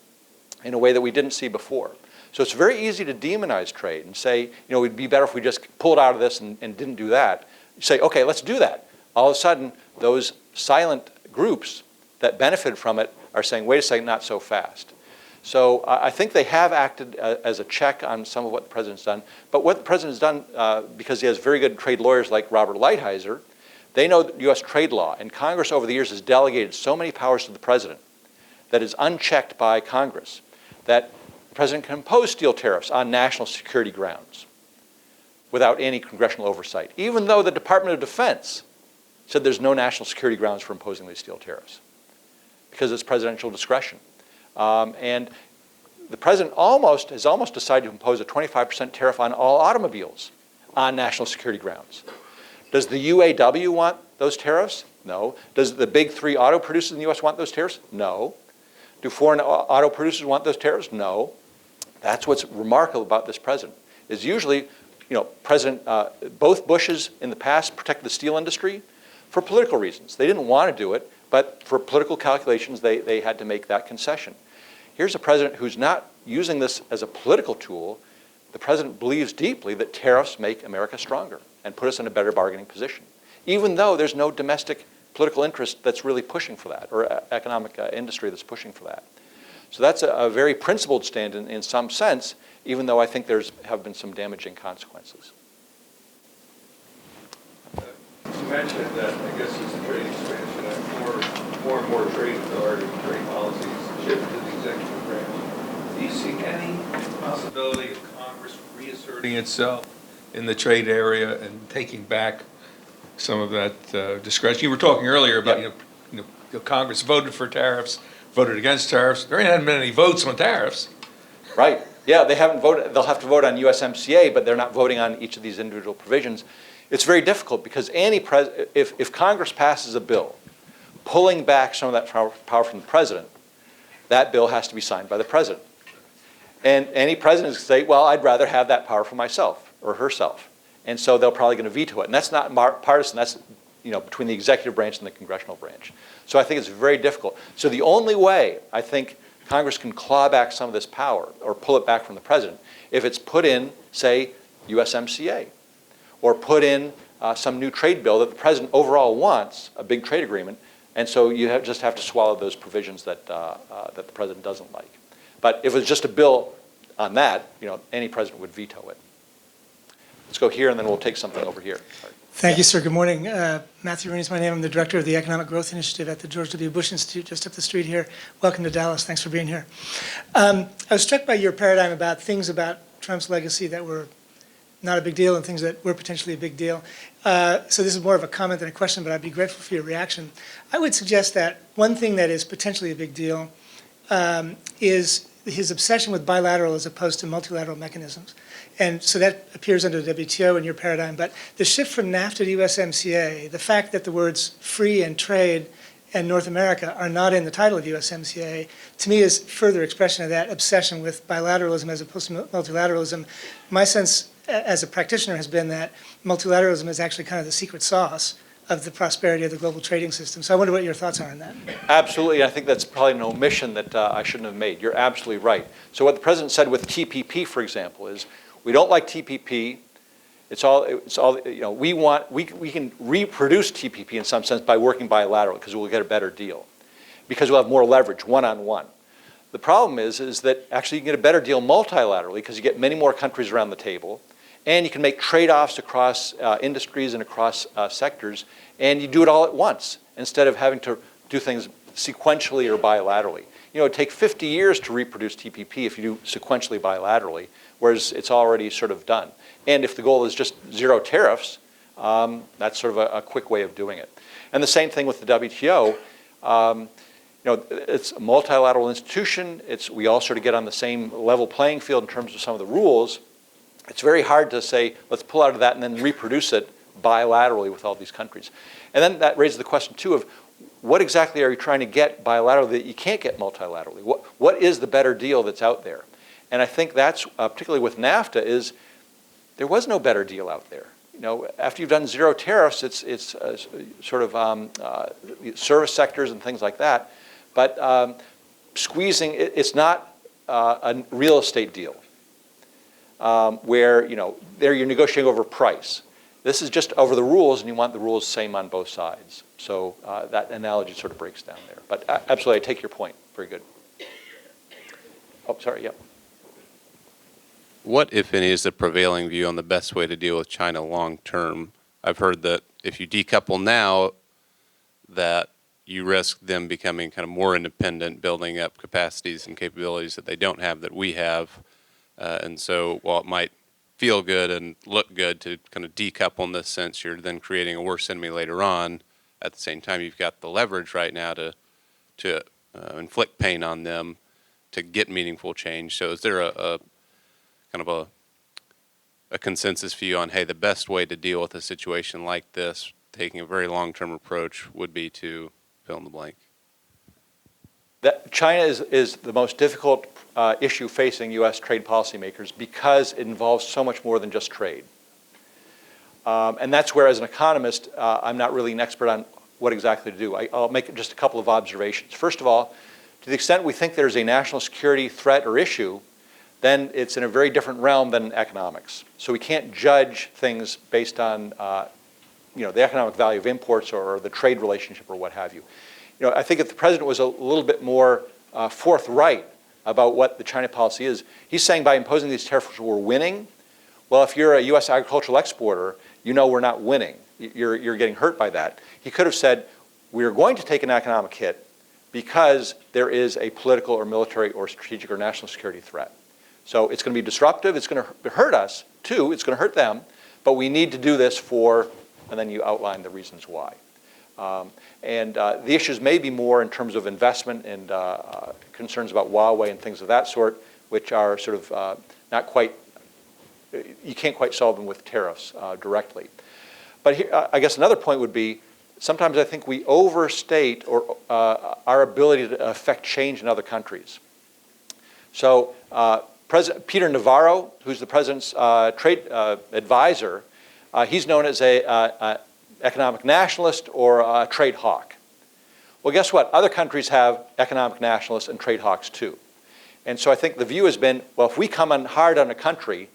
in a way that we didn't see before. So it's very easy to demonize trade and say, you know, it'd be better if we just pulled out of this and didn't do that. You say, okay, let's do that. All of a sudden, those silent groups that benefited from it are saying, wait a second, not so fast. So I think they have acted as a check on some of what the president's done. But what the president's done, because he has very good trade lawyers like Robert Lighthizer, they know U.S. trade law. And Congress over the years has delegated so many powers to the president that is unchecked by Congress, that the president can impose steel tariffs on national security grounds without any congressional oversight, even though the Department of Defense said there's no national security grounds for imposing these steel tariffs because it's presidential discretion. And the president has almost decided to impose a 25% tariff on all automobiles on national security grounds. Does the UAW want those tariffs? No. Does the big three auto producers in the U.S. want those tariffs? No. Do foreign auto producers want those tariffs? No. That's what's remarkable about this president, is usually, you know, both Bushes in the past protected the steel industry for political reasons. They didn't want to do it, but for political calculations, they had to make that concession. Here's a president who's not using this as a political tool. The president believes deeply that tariffs make America stronger and put us in a better bargaining position, even though there's no domestic political interest that's really pushing for that, or economic industry that's pushing for that. So that's a very principled stand in some sense, even though I think have been some damaging consequences. You mentioned that, I guess it's a trade expansion, that more and more trade authority, trade policies shift to the executive branch. Do you see any possibility of Congress reasserting itself in the trade area and taking back some of that discretion? You were talking earlier about, Congress voted for tariffs, voted against tariffs. There hadn't been any votes on tariffs. Right. Yeah, they haven't voted. They'll have to vote on USMCA, but they're not voting on each of these individual provisions. It's very difficult because if Congress passes a bill pulling back some of that power from the president, that bill has to be signed by the president. And any president can say, well, I'd rather have that power for myself or herself. And so they're probably going to veto it. And that's not partisan. That's between the executive branch and the congressional branch. So I think it's very difficult. So the only way I think Congress can claw back some of this power or pull it back from the president if it's put in, say, USMCA, or put in some new trade bill that the president overall wants, a big trade agreement, and so you just have to swallow those provisions that the president doesn't like. But if it was just a bill on that, any president would veto it. Let's go here, and then we'll take something over here. Sorry. Thank you, sir. Good morning. Matthew Irwin is my name. I'm the director of the Economic Growth Initiative at the George W. Bush Institute, just up the street here. Welcome to Dallas. Thanks for being here. I was struck by your paradigm about things about Trump's legacy that were not a big deal and things that were potentially a big deal. So this is more of a comment than a question, but I'd be grateful for your reaction. I would suggest that one thing that is potentially a big deal is his obsession with bilateral as opposed to multilateral mechanisms. And so that appears under the WTO in your paradigm. But the shift from NAFTA to USMCA, the fact that the words free and trade and North America are not in the title of USMCA, to me is further expression of that obsession with bilateralism as opposed to multilateralism. My sense as a practitioner has been that multilateralism is actually kind of the secret sauce of the prosperity of the global trading system. So I wonder what your thoughts are on that. Absolutely. I think that's probably an omission that I shouldn't have made. You're absolutely right. So what the president said with TPP, for example, is we don't like TPP. We can reproduce TPP in some sense by working bilaterally because we'll get a better deal, because we'll have more leverage one-on-one. The problem is that actually you can get a better deal multilaterally because you get many more countries around the table, and you can make trade-offs across industries and across sectors, and you do it all at once instead of having to do things sequentially or bilaterally. It would take 50 years to reproduce TPP if you do sequentially bilaterally, whereas it's already sort of done. And if the goal is just zero tariffs, that's sort of a quick way of doing it. And the same thing with the WTO. It's a multilateral institution. We all sort of get on the same level playing field in terms of some of the rules. It's very hard to say, let's pull out of that and then reproduce it bilaterally with all these countries. And then that raises the question, too, of what exactly are you trying to get bilaterally that you can't get multilaterally? What is the better deal that's out there? And I think that's, particularly with NAFTA, is there was no better deal out there. After you've done zero tariffs, it's sort of service sectors and things like that. But squeezing, it's not a real estate deal where, there you're negotiating over price. This is just over the rules, and you want the rules same on both sides. So that analogy sort of breaks down there. But absolutely, I take your point. Very good. Oh, sorry, yeah. What, if any, is the prevailing view on the best way to deal with China long term? I've heard that if you decouple now, that you risk them becoming kind of more independent, building up capacities and capabilities that they don't have that we have. And so while it might feel good and look good to kind of decouple in this sense, you're then creating a worse enemy later on. At the same time, you've got the leverage right now to inflict pain on them to get meaningful change. So is there a kind of a consensus view on, hey, the best way to deal with a situation like this, taking a very long-term approach, would be to fill in the blank? China is the most difficult issue facing U.S. trade policymakers because it involves so much more than just trade. And that's where, as an economist, I'm not really an expert on what exactly to do. I'll make just a couple of observations. First of all, to the extent we think there's a national security threat or issue, then it's in a very different realm than economics. So we can't judge things based on the economic value of imports or the trade relationship or what have you. I think if the president was a little bit more forthright about what the China policy is, he's saying by imposing these tariffs we're winning. Well, if you're a U.S. agricultural exporter, we're not winning. You're getting hurt by that. He could have said, we're going to take an economic hit because there is a political or military or strategic or national security threat. So it's going to be disruptive. It's going to hurt us, too. It's going to hurt them. But we need to do this for, and then you outline the reasons why. The issues may be more in terms of investment and concerns about Huawei and things of that sort, which are sort of not quite, you can't quite solve them with tariffs directly. But here, I guess another point would be, sometimes I think we overstate our ability to affect change in other countries. So President Peter Navarro, who's the president's trade advisor, he's known as a economic nationalist or a trade hawk. Well, guess what? Other countries have economic nationalists and trade hawks too. And so I think the view has been, well, if we come on hard on a country,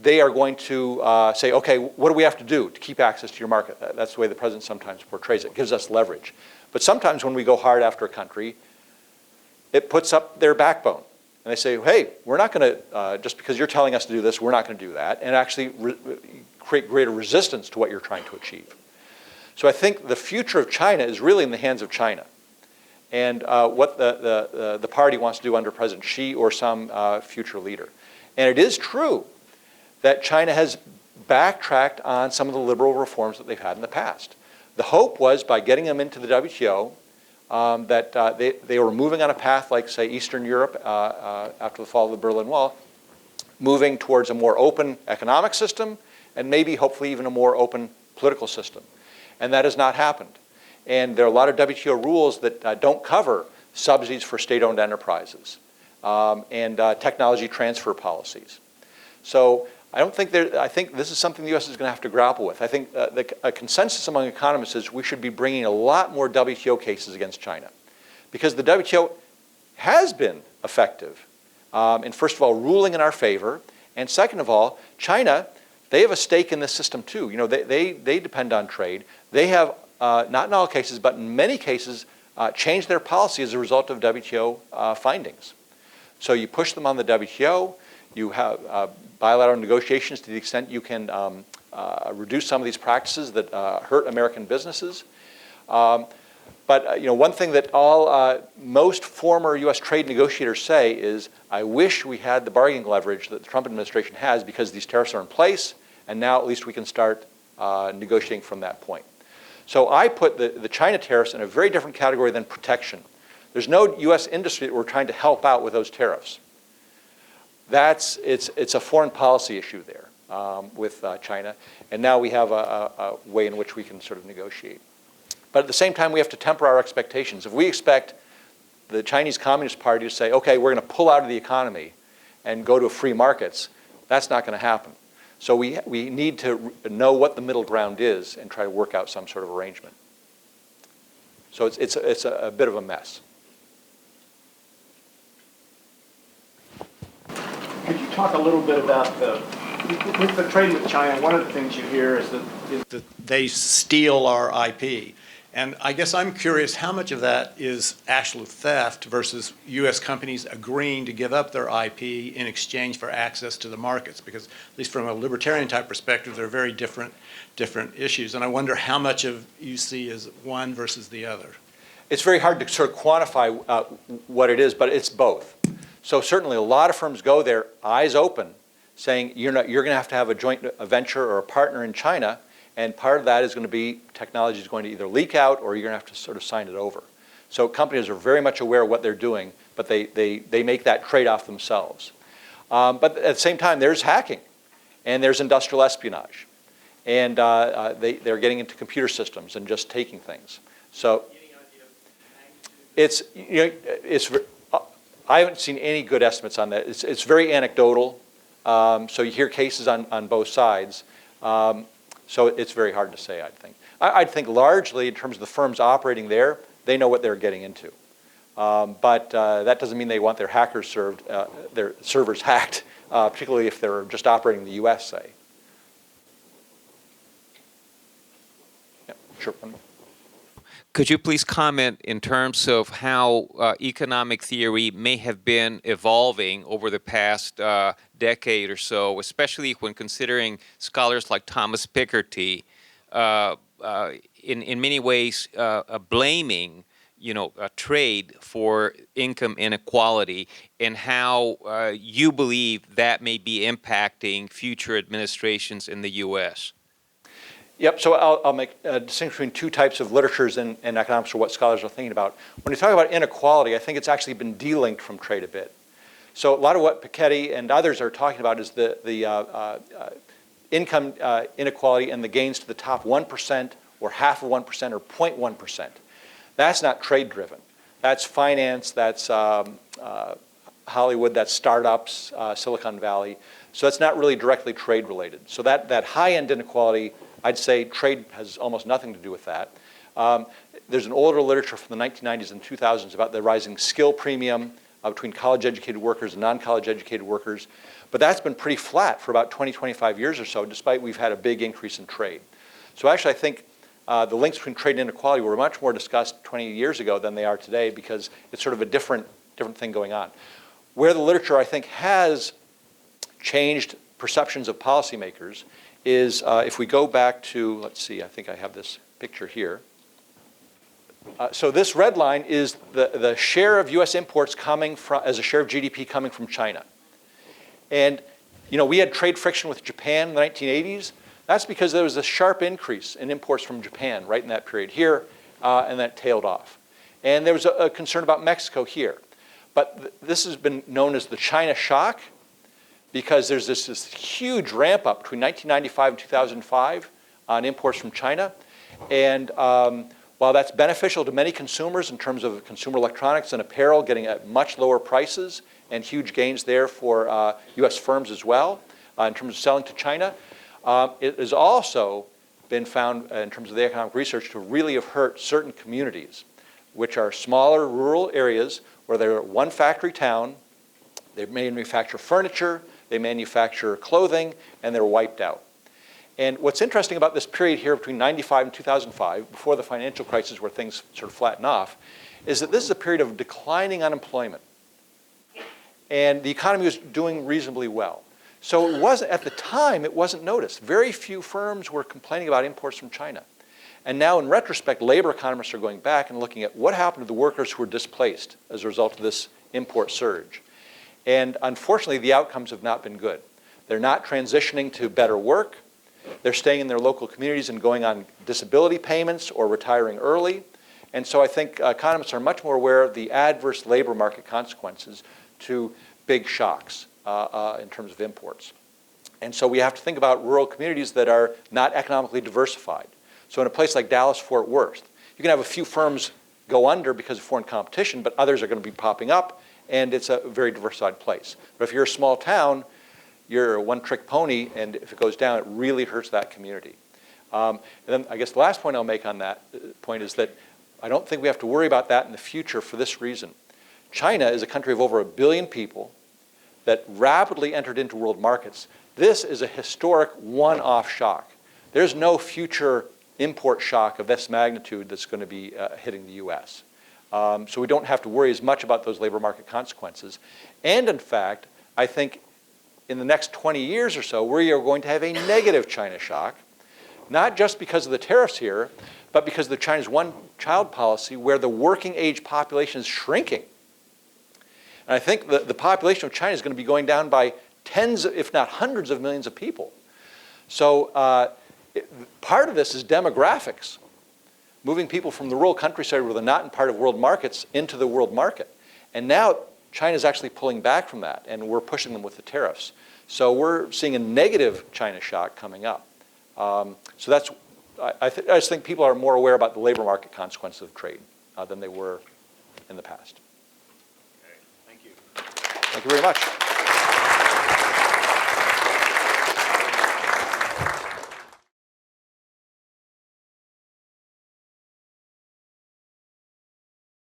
they are going to say, okay, what do we have to do to keep access to your market? That's the way the president sometimes portrays it. It gives us leverage. But sometimes when we go hard after a country, it puts up their backbone. And they say, hey, we're not going to, just because you're telling us to do this, we're not going to do that, and actually create greater resistance to what you're trying to achieve. So I think the future of China is really in the hands of China. And what the party wants to do under President Xi or some future leader. And it is true that China has backtracked on some of the liberal reforms that they've had in the past. The hope was by getting them into the WTO that they were moving on a path like, say, Eastern Europe after the fall of the Berlin Wall, moving towards a more open economic system and maybe hopefully even a more open political system. And that has not happened. And there are a lot of WTO rules that don't cover subsidies for state-owned enterprises and technology transfer policies. So I think this is something the U.S. is going to have to grapple with. I think a consensus among economists is we should be bringing a lot more WTO cases against China because the WTO has been effective in, first of all, ruling in our favor, and second of all, China, they have a stake in this system too. You know, they depend on trade. They have, not in all cases, but in many cases, changed their policy as a result of WTO findings. So you push them on the WTO, you have bilateral negotiations to the extent you can reduce some of these practices that hurt American businesses. But you know, one thing that most former U.S. trade negotiators say is, I wish we had the bargaining leverage that the Trump administration has because these tariffs are in place, and now at least we can start negotiating from that point. So I put the China tariffs in a very different category than protection. There's no U.S. industry that we're trying to help out with those tariffs. It's a foreign policy issue there with China, and now we have a way in which we can sort of negotiate. But at the same time, we have to temper our expectations. If we expect the Chinese Communist Party to say, okay, we're going to pull out of the economy and go to free markets, that's not going to happen. So we need to know what the middle ground is and try to work out some sort of arrangement. So it's a bit of a mess. Could you talk a little bit about with the trade with China, one of the things you hear is that they steal our IP. And I guess I'm curious how much of that is actual theft versus U.S. companies agreeing to give up their IP in exchange for access to the markets, because at least from a libertarian type perspective, they're very different issues. And I wonder how much of you see as one versus the other. It's very hard to sort of quantify what it is, but it's both. So certainly a lot of firms go there, eyes open, saying you're going to have a joint venture or a partner in China, and part of that is going to be technology is going to either leak out or you're going to have to sort of sign it over. So companies are very much aware of what they're doing, but they make that trade-off themselves. But at the same time, there's hacking, and there's industrial espionage, and they're getting into computer systems and just taking things. So I haven't seen any good estimates on that. It's very anecdotal. So you hear cases on both sides. So it's very hard to say, I'd think. I'd think largely in terms of the firms operating there, they know what they're getting into. But that doesn't mean they want their hackers their servers hacked, particularly if they're just operating in the US, say. Yeah, sure. Could you please comment in terms of how economic theory may have been evolving over the past decade or so, especially when considering scholars like Thomas Piketty, in many ways blaming, trade for income inequality, and how you believe that may be impacting future administrations in the U.S.? Yep, so I'll make a distinction between two types of literatures in economics, or what scholars are thinking about. When you talk about inequality, I think it's actually been delinked from trade a bit. So a lot of what Piketty and others are talking about is the income inequality and the gains to the top 1% or half of 1% or 0.1%. That's not trade driven. That's finance, that's Hollywood, that's startups, Silicon Valley. So that's not really directly trade related. So that high-end inequality, I'd say trade has almost nothing to do with that. There's an older literature from the 1990s and 2000s about the rising skill premium, between college-educated workers and non-college educated workers. But that's been pretty flat for about 20, 25 years or so, despite we've had a big increase in trade. So actually, I think the links between trade and inequality were much more discussed 20 years ago than they are today, because it's sort of a different thing going on. Where the literature, I think, has changed perceptions of policymakers is if we go back to, let's see, I think I have this picture here. So this red line is the share of U.S. imports coming from, as a share of GDP coming from China. And we had trade friction with Japan in the 1980s. That's because there was a sharp increase in imports from Japan right in that period here, and that tailed off. And there was a concern about Mexico here. But this has been known as the China shock, because there's this huge ramp up between 1995 and 2005 on imports from China. And while that's beneficial to many consumers in terms of consumer electronics and apparel getting at much lower prices and huge gains there for US firms as well in terms of selling to China, it has also been found in terms of the economic research to really have hurt certain communities, which are smaller rural areas where they're one factory town, they manufacture furniture, they manufacture clothing, and they're wiped out. And what's interesting about this period here between 95 and 2005, before the financial crisis where things sort of flatten off, is that this is a period of declining unemployment. And the economy was doing reasonably well. So it wasn't, at the time, it wasn't noticed. Very few firms were complaining about imports from China. And now, in retrospect, labor economists are going back and looking at what happened to the workers who were displaced as a result of this import surge. And unfortunately, the outcomes have not been good. They're not transitioning to better work. They're staying in their local communities and going on disability payments or retiring early. And so I think economists are much more aware of the adverse labor market consequences to big shocks in terms of imports. And so we have to think about rural communities that are not economically diversified. So in a place like Dallas-Fort Worth, you can have a few firms go under because of foreign competition, but others are going to be popping up, and it's a very diversified place. But if you're a small town, you're a one-trick pony, and if it goes down, it really hurts that community. And then I guess the last point I'll make on that point is that I don't think we have to worry about that in the future for this reason. China is a country of over 1 billion people that rapidly entered into world markets. This is a historic one-off shock. There's no future import shock of this magnitude that's going to be hitting the US. So we don't have to worry as much about those labor market consequences. And in fact, I think in the next 20 years or so, we are going to have a negative China shock, not just because of the tariffs here, but because of China's one-child policy where the working age population is shrinking. And I think the population of China is going to be going down by tens, if not hundreds of millions of people. So part of this is demographics, moving people from the rural countryside where they're not in part of world markets into the world market. And now China is actually pulling back from that, and we're pushing them with the tariffs. So we're seeing a negative China shock coming up. So that's, I just think people are more aware about the labor market consequences of trade than they were in the past. Okay, thank you. Thank you very much.